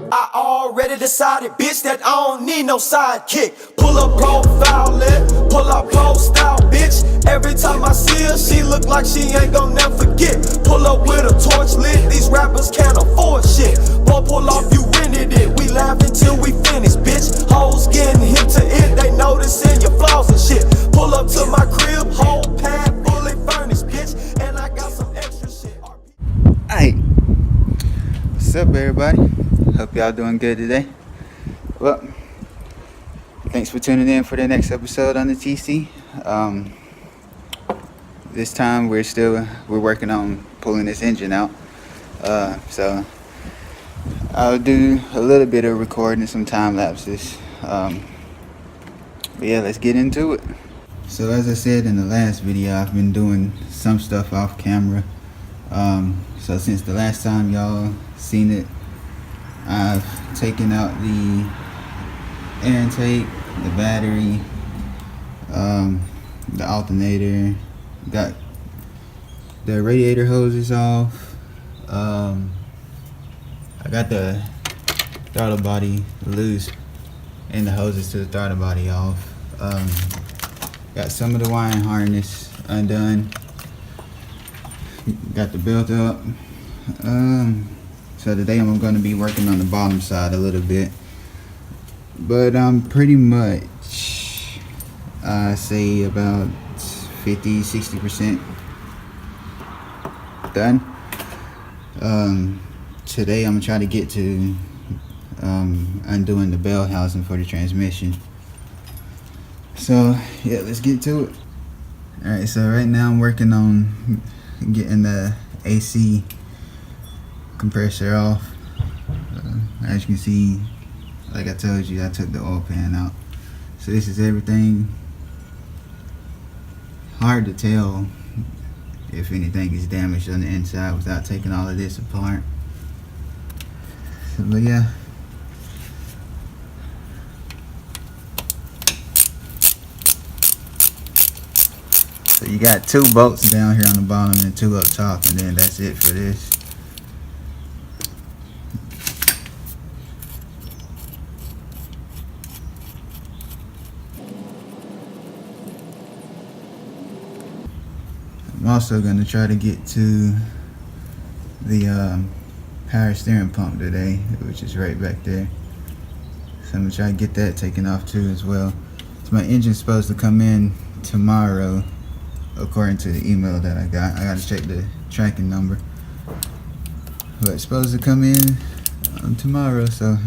I already decided, bitch, that I don't need no sidekick. Pull up profile lit, pull up pro style, bitch. Every time I see her, she look like she ain't gon' never forget. Pull up with a torch lit, these rappers can't afford shit. Boy, pull off, you rented it, we laugh until we finish, bitch. Hoes getting hip to it, they noticing your flaws and shit. Pull up to my crib, whole pad fully furnished, bitch. And I got some extra shit. Hey, what's up, everybody? Hope y'all doing good today. Well, thanks for tuning in for the next episode on the TC. This time we're working on pulling this engine out. So I'll do a little bit of recording and some time lapses. But yeah, let's get into it. So as I said in the last video, I've been doing some stuff off camera. So since the last time y'all seen it, I've taken out the air intake, the battery, the alternator, got the radiator hoses off. I got the throttle body loose and the hoses to the throttle body off. Got some of the wiring harness undone. Got the belt up. So today I'm going to be working on the bottom side a little bit, but I'm pretty much I say about 50-60% done. Today I'm gonna try to get to undoing the bell housing for the transmission. So yeah, let's get to it. Alright, so right now I'm working on getting the AC compressor off. As you can see, like I told you, I took the oil pan out. So this is everything. Hard to tell if anything is damaged on the inside without taking all of this apart. So, but yeah. So you got 2 bolts down here on the bottom and 2 up top, and then that's it for this. I'm also going to try to get to the power steering pump today, which is right back there. So I'm going to try to get that taken off too as well. So my engine's supposed to come in tomorrow, according to the email that I got. I got to check the tracking number. But it's supposed to come in tomorrow, so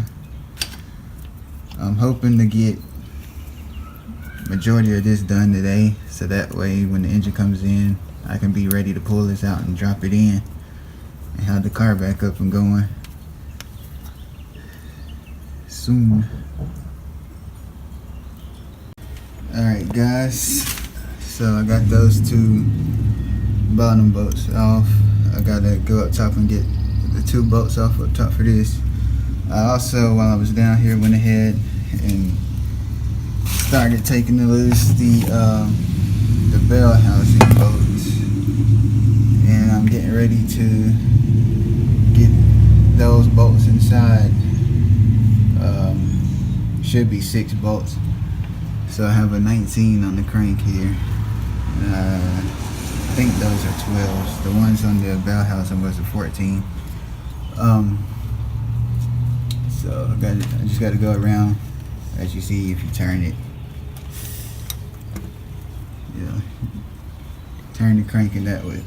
I'm hoping to get majority of this done today, so that way when the engine comes in, I can be ready to pull this out and drop it in and have the car back up and going soon. Alright guys, so I got those 2 bottom bolts off. I gotta go up top and get the 2 bolts off up top for this. I also, while I was down here, went ahead and started taking loose the bell housing bolts, and I'm getting ready to get those bolts inside. Should be 6 bolts. So I have a 19 on the crank here. I think those are 12s. The ones on the bell housing was a 14. So I just got to go around, as you see if you turn it. Yeah, turn the crank in that way.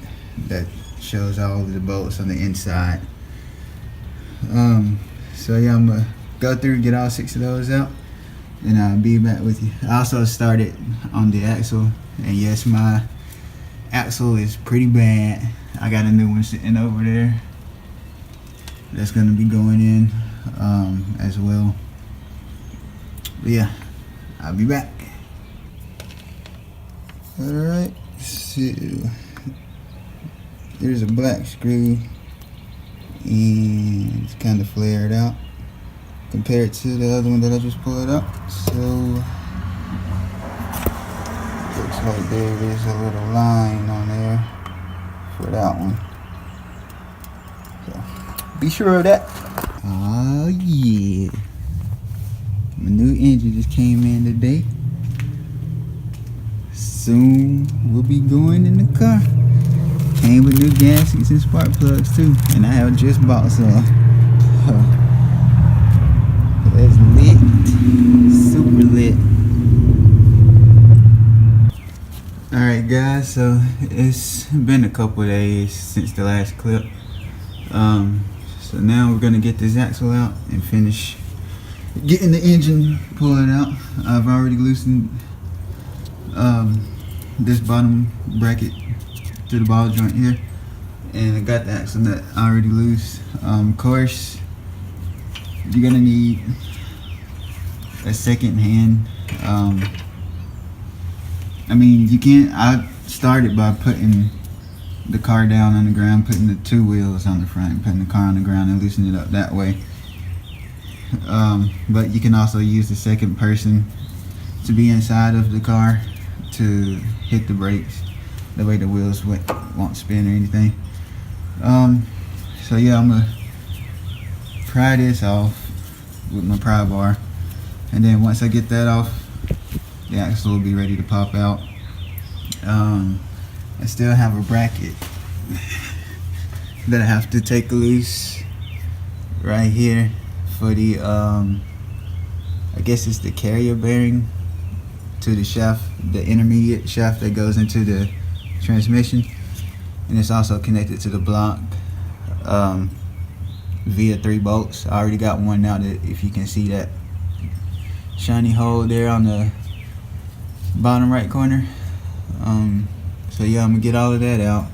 That shows all of the bolts on the inside. So yeah, I'm gonna go through, get all 6 of those out, and I'll be back with you. I also started on the axle, and yes, my axle is pretty bad. I got a new one sitting over there that's gonna be going in as well. But yeah, I'll be back. Alright, so there's a black screw, and it's kind of flared out compared to the other one that I just pulled out. So looks like there is a little line on there for that one. So Be sure of that. Oh yeah. My new engine just came in today. Soon we'll be going in the car. Came with new gaskets and spark plugs too. And I have just bought some. That's lit. Super lit. Alright guys, so it's been a couple days since the last clip. So now we're gonna get this axle out and finish getting the engine pulling out. I've already loosened this bottom bracket to the ball joint here, and I got the axle nut already loose. Of course, you're gonna need a second hand. I mean, you can't. I started by putting the car down on the ground, putting the two wheels on the front, putting the car on the ground and loosening it up that way. But you can also use the second person to be inside of the car to hit the brakes. That way the wheels won't spin or anything. So yeah, I'm gonna pry this off with my pry bar, and then once I get that off, the axle will be ready to pop out. I still have a bracket that I have to take loose right here for the I guess it's the carrier bearing to the shaft, the intermediate shaft that goes into the transmission, and it's also connected to the block via 3 bolts. I already got one now, that if you can see that shiny hole there on the bottom right corner. So yeah, I'm gonna get all of that out,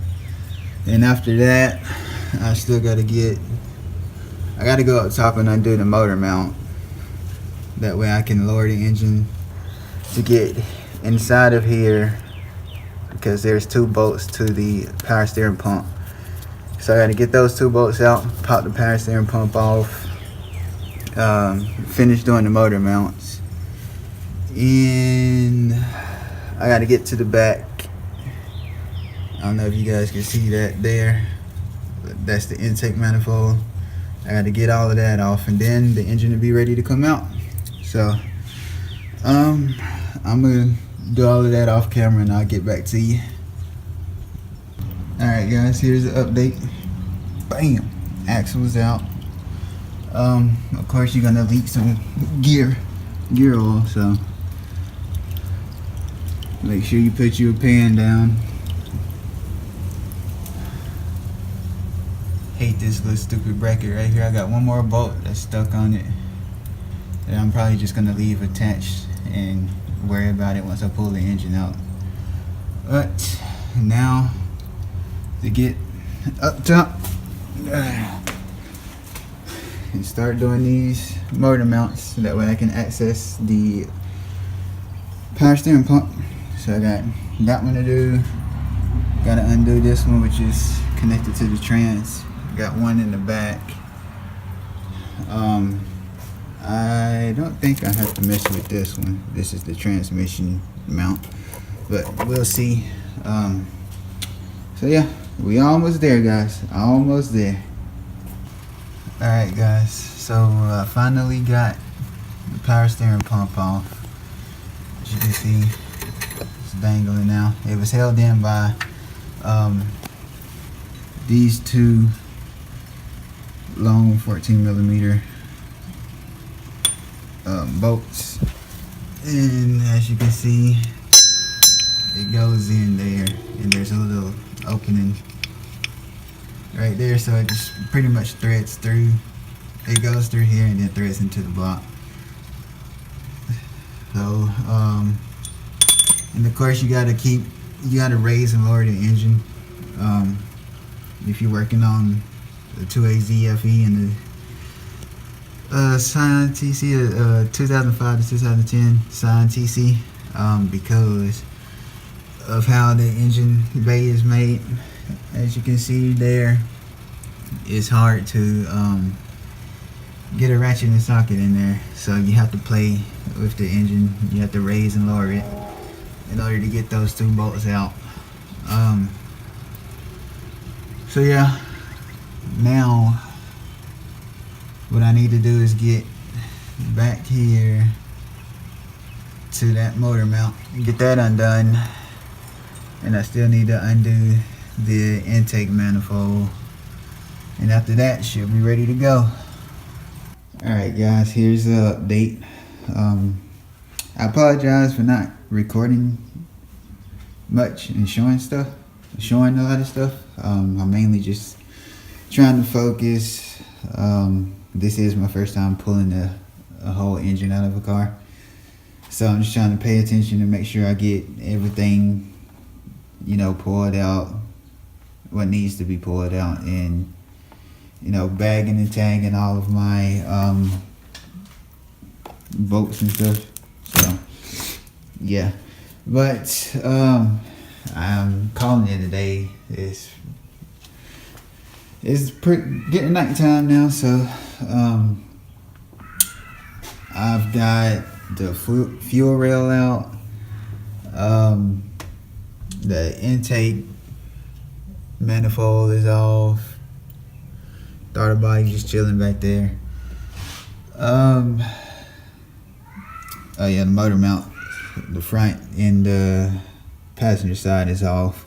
and after that I still gotta go up top and undo the motor mount. That way I can lower the engine to get inside of here, because there's 2 bolts to the power steering pump. So I gotta get those 2 bolts out, pop the power steering pump off, finish doing the motor mounts, and I gotta get to the back. I don't know if you guys can see that there. That's the intake manifold. I gotta get all of that off, and then the engine will be ready to come out. So I'm gonna do all of that off camera and I'll get back to you. Alright guys, here's the update. Bam! Axle's out. Of course you're gonna leak some gear oil, so make sure you put your pan down. Hate this little stupid bracket right here. I got one more bolt that's stuck on it that I'm probably just gonna leave attached and worry about it once I pull the engine out. But now to get up top and start doing these motor mounts, so that way I can access the power steering pump. So I got that one to do. Gotta undo this one, which is connected to the trans. Got one in the back. I don't think I have to mess with this one. This is the transmission mount, but we'll see. So yeah, we almost there guys, almost there. Alright guys, so I finally got the power steering pump off. As you can see, it's dangling now. It was held in by these 2 long 14mm bolts, and as you can see it goes in there, and there's a little opening right there, so it just pretty much threads through. It goes through here and then threads into the block. So and of course you gotta raise and lower the engine if you're working on the 2AZ FE and the Scion TC, 2005 to 2010 Scion TC, because of how the engine bay is made. As you can see there, it's hard to get a ratchet and socket in there, so you have to play with the engine. You have to raise and lower it in order to get those 2 bolts out. So yeah, now what I need to do is get back here to that motor mount, get that undone, and I still need to undo the intake manifold, and after that should be ready to go. Alright guys, here's the update. I apologize for not recording much and showing a lot of stuff. I'm mainly just trying to focus. This is my first time pulling a whole engine out of a car, so I'm just trying to pay attention to make sure I get everything, you know, pulled out, what needs to be pulled out, and you know, bagging and tagging all of my bolts and stuff. So yeah, but I'm calling it a day. It's getting nighttime now, so I've got the fuel rail out, the intake manifold is off, starter body just chilling back there. Oh yeah, the motor mount, the front and the passenger side is off.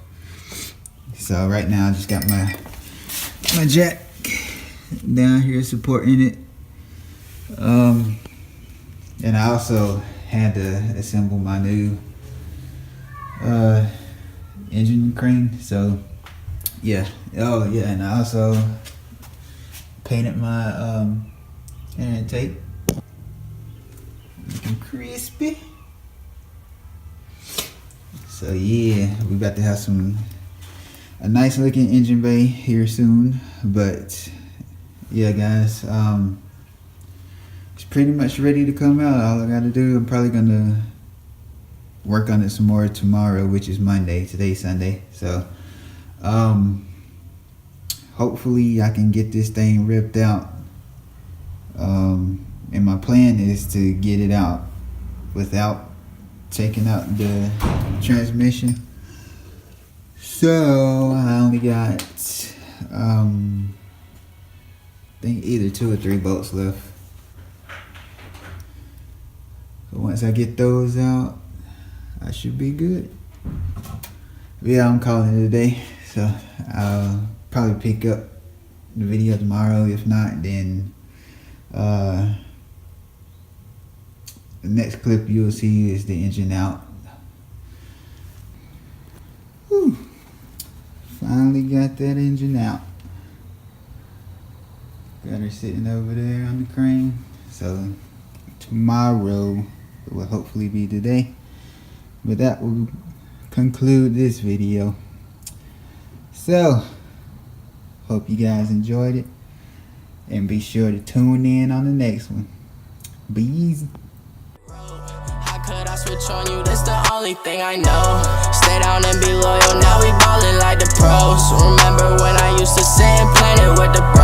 So right now I just got my jack down here supporting it. And I also had to assemble my new engine crane. So yeah. Oh yeah, and I also painted my intake, looking crispy. So yeah, we about to have a nice looking engine bay here soon. But yeah guys, it's pretty much ready to come out. All I gotta do, I'm probably gonna work on it some more tomorrow, which is Monday. Today's Sunday. So hopefully I can get this thing ripped out. And my plan is to get it out without taking out the transmission. So I only got I think either 2 or 3 bolts left. But once I get those out, I should be good. But yeah, I'm calling it a day. So I'll probably pick up the video tomorrow. If not, then the next clip you'll see is the engine out. Whew. Finally got that engine out. Got her sitting over there on the crane. So tomorrow, it will hopefully be today. But that will conclude this video. So hope you guys enjoyed it, and be sure to tune in on the next one. Be easy. How could I switch on you? That's the only thing I know. Stay down and be loyal. Now we ballin' like the pros. Remember when I used to say and plan it with the bros?